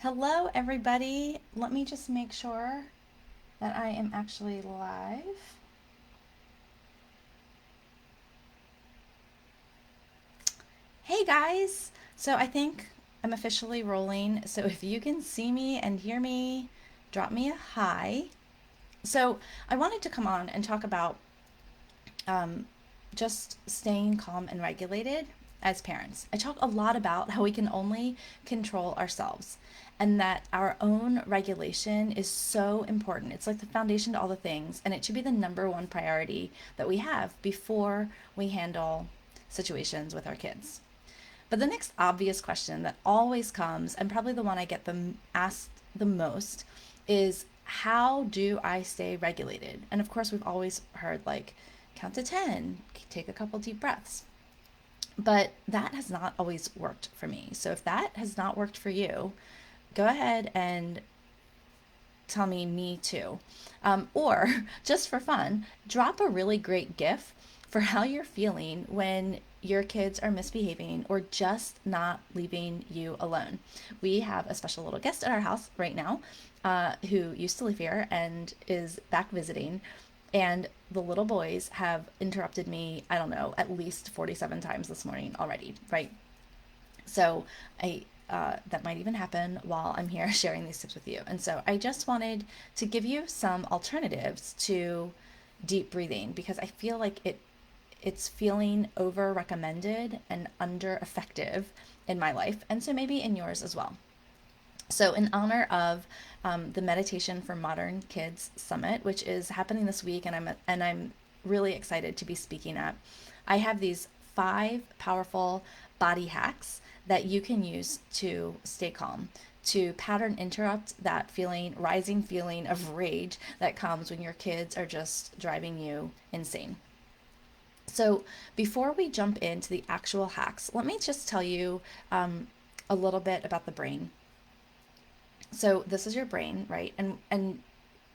Hello, everybody. Let me just make sure that I am actually live. Hey, guys. So I think I'm officially rolling. So if you can see me and hear me, drop me a hi. So I wanted to come on and talk about um, just staying calm and regulated as parents. I talk a lot about how we can only control ourselves and that our own regulation is so important. It's like the foundation to all the things, and it should be the number one priority that we have before we handle situations with our kids. But the next obvious question that always comes, and probably the one I get asked the most, is how do I stay regulated? And of course, we've always heard like count to 10, take a couple deep breaths. But that has not always worked for me. So if that has not worked for you, go ahead and tell me too. Or just for fun, drop a really great GIF for how you're feeling when your kids are misbehaving or just not leaving you alone. We have a special little guest at our house right now who used to live here and is back visiting. And the little boys have interrupted me, I don't know, at least 47 times this morning already, right? So I that might even happen while I'm here sharing these tips with you. And so I just wanted to give you some alternatives to deep breathing because I feel like it's feeling over recommended and under effective in my life, and so maybe in yours as well. So, in honor of the Meditation for Modern Kids Summit, which is happening this week, and I'm really excited to be speaking at, I have these 5 powerful body hacks that you can use to stay calm, to pattern interrupt that rising feeling of rage that comes when your kids are just driving you insane. So, before we jump into the actual hacks, let me just tell you a little bit about the brain. So this is your brain, right? And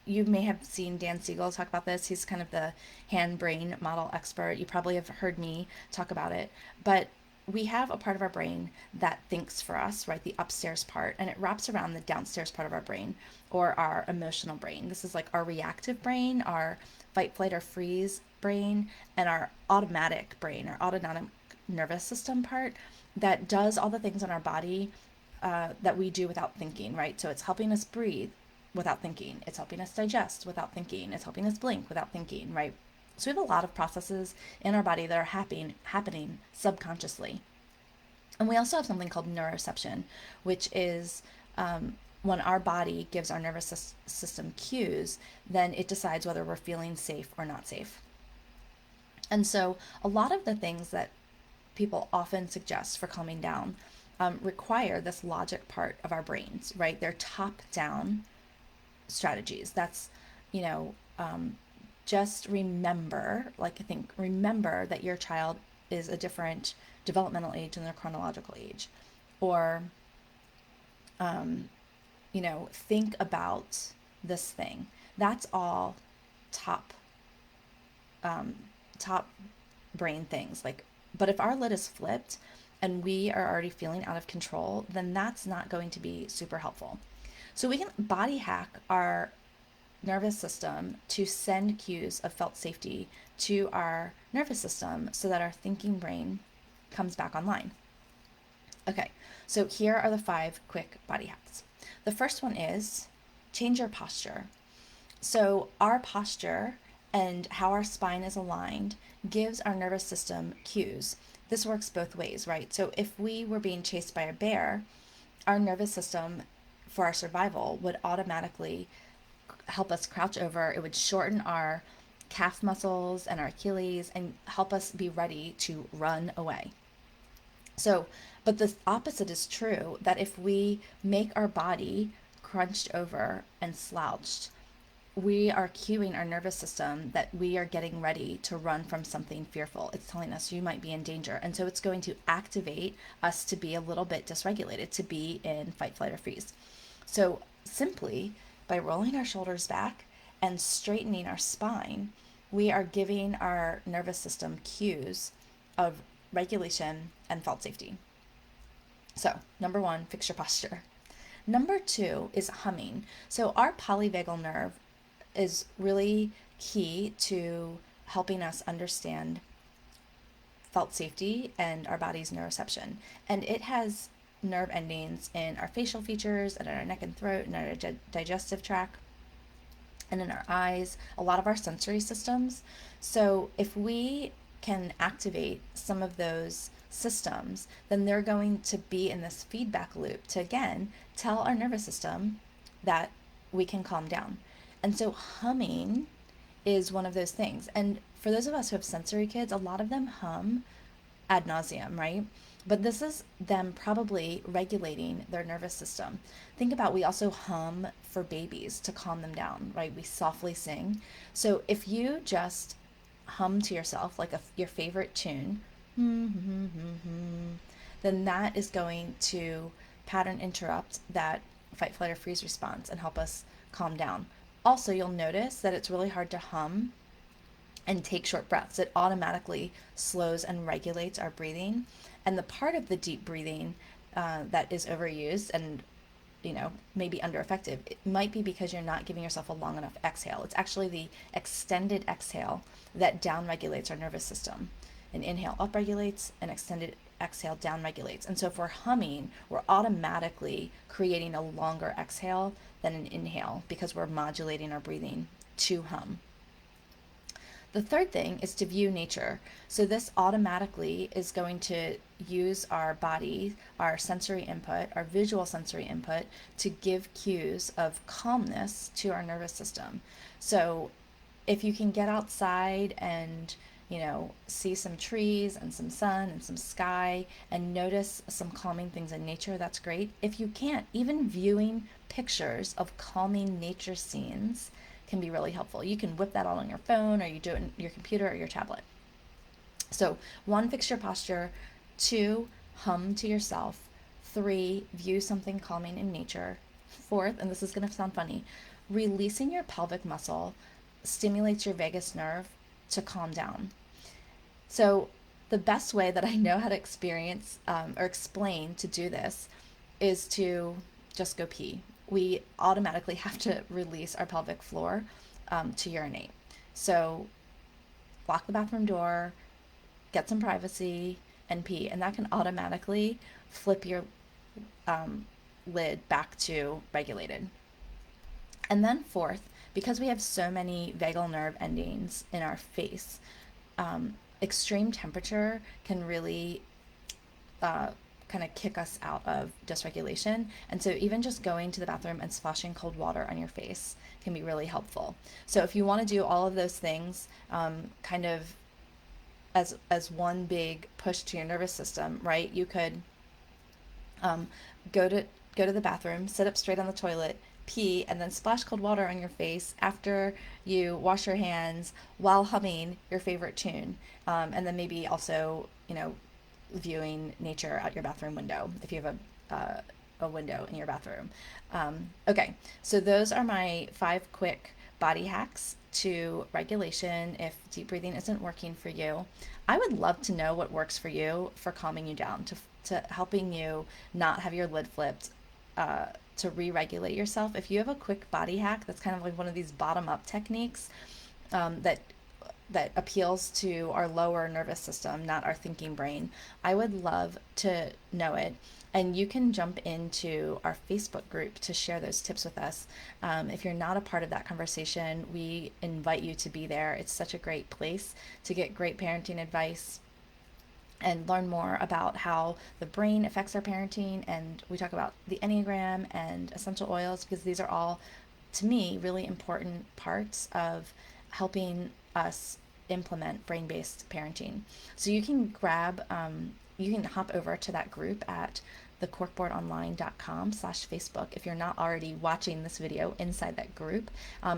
you may have seen Dan Siegel talk about this. He's kind of the hand brain model expert. You probably have heard me talk about it. But we have a part of our brain that thinks for us, right? The upstairs part, and it wraps around the downstairs part of our brain or our emotional brain. This is like our reactive brain, our fight, flight, or freeze brain, and our automatic brain, our autonomic nervous system part that does all the things in our body that we do without thinking, right? So it's helping us breathe without thinking. It's helping us digest without thinking. It's helping us blink without thinking, right? So we have a lot of processes in our body that are happening subconsciously. And we also have something called neuroception, which is when our body gives our nervous system cues, then it decides whether we're feeling safe or not safe. And so a lot of the things that people often suggest for calming down require this logic part of our brains, right? They're top down strategies. That's, you know, just remember, like I think, remember that your child is a different developmental age than their chronological age. Or, think about this thing. That's all top, top brain things. Like, but if our lid is flipped and we are already feeling out of control, then that's not going to be super helpful. So we can body hack our nervous system to send cues of felt safety to our nervous system so that our thinking brain comes back online. Okay, so here are the 5 quick body hacks. The first one is change your posture. So, our posture and how our spine is aligned gives our nervous system cues. This works both ways, right? So, if we were being chased by a bear, our nervous system for our survival would automatically help us crouch over. It would shorten our calf muscles and our Achilles and help us be ready to run away. So, but the opposite is true that if we make our body crunched over and slouched, we are cueing our nervous system that we are getting ready to run from something fearful. It's telling us you might be in danger. And so it's going to activate us to be a little bit dysregulated, to be in fight, flight, or freeze. So simply by rolling our shoulders back and straightening our spine, we are giving our nervous system cues of regulation and felt safety. So, number 1, fix your posture. Number two is humming. So our polyvagal nerve is really key to helping us understand felt safety and our body's neuroception. And it has nerve endings in our facial features and in our neck and throat and our digestive tract and in our eyes, a lot of our sensory systems. So if we can activate some of those systems, then they're going to be in this feedback loop to again tell our nervous system that we can calm down. And so humming is one of those things. And for those of us who have sensory kids, a lot of them hum ad nauseum, right? But this is them probably regulating their nervous system. Think about we also hum for babies to calm them down, right? We softly sing. So if you just hum to yourself like your favorite tune, then that is going to pattern interrupt that fight, flight, or freeze response and help us calm down. Also, you'll notice that it's really hard to hum and take short breaths. It automatically slows and regulates our breathing. And the part of the deep breathing that is overused and maybe undereffective, it might be because you're not giving yourself a long enough exhale. It's actually the extended exhale that down regulates our nervous system. An inhale up regulates, an extended exhale down regulates. And so if we're humming, we're automatically creating a longer exhale than an inhale because we're modulating our breathing to hum. The third thing is to view nature. So this automatically is going to use our body, our sensory input, our visual sensory input to give cues of calmness to our nervous system. So if you can get outside and see some trees and some sun and some sky and notice some calming things in nature, that's great. If you can't, even viewing pictures of calming nature scenes can be really helpful. You can whip that out on your phone or you do it in your computer or your tablet. So 1, fix your posture. 2, hum to yourself. 3, view something calming in nature. 4th, and this is going to sound funny, releasing your pelvic muscle stimulates your vagus nerve to calm down. So the best way that I know how to experience or explain to do this is to just go pee. We automatically have to release our pelvic floor to urinate. So lock the bathroom door, get some privacy, and pee. And that can automatically flip your lid back to regulated. And then 4th, because we have so many vagal nerve endings in our face, extreme temperature can really kind of kick us out of dysregulation. And so even just going to the bathroom and splashing cold water on your face can be really helpful. So if you want to do all of those things kind of as one big push to your nervous system, right? You could go to the bathroom, sit up straight on the toilet, pee, and then splash cold water on your face after you wash your hands while humming your favorite tune. And then maybe also, viewing nature out your bathroom window if you have a window in your bathroom. Okay, so those are my 5 quick body hacks to regulation if deep breathing isn't working for you. I would love to know what works for you for calming you down, to helping you not have your lid flipped, to re-regulate yourself. If you have a quick body hack that's kind of like one of these bottom-up techniques that appeals to our lower nervous system, not our thinking brain, I would love to know it. And you can jump into our Facebook group to share those tips with us. If you're not a part of that conversation, we invite you to be there. It's such a great place to get great parenting advice and learn more about how the brain affects our parenting. And we talk about the Enneagram and essential oils because these are all, to me, really important parts of helping us implement brain-based parenting. So you can you can hop over to that group at thecorkboardonline.com/Facebook if you're not already watching this video inside that group.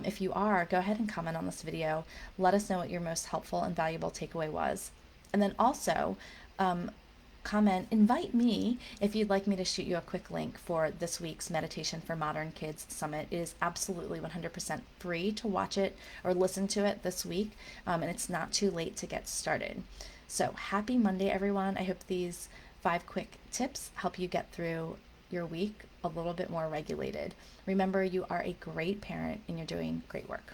If you are, go ahead and comment on this video. Let us know what your most helpful and valuable takeaway was. And then also, comment, invite me if you'd like me to shoot you a quick link for this week's Meditation for Modern Kids Summit. It is absolutely 100% free to watch it or listen to it this week, and it's not too late to get started. So happy Monday, everyone. I hope these 5 quick tips help you get through your week a little bit more regulated. Remember, you are a great parent and you're doing great work.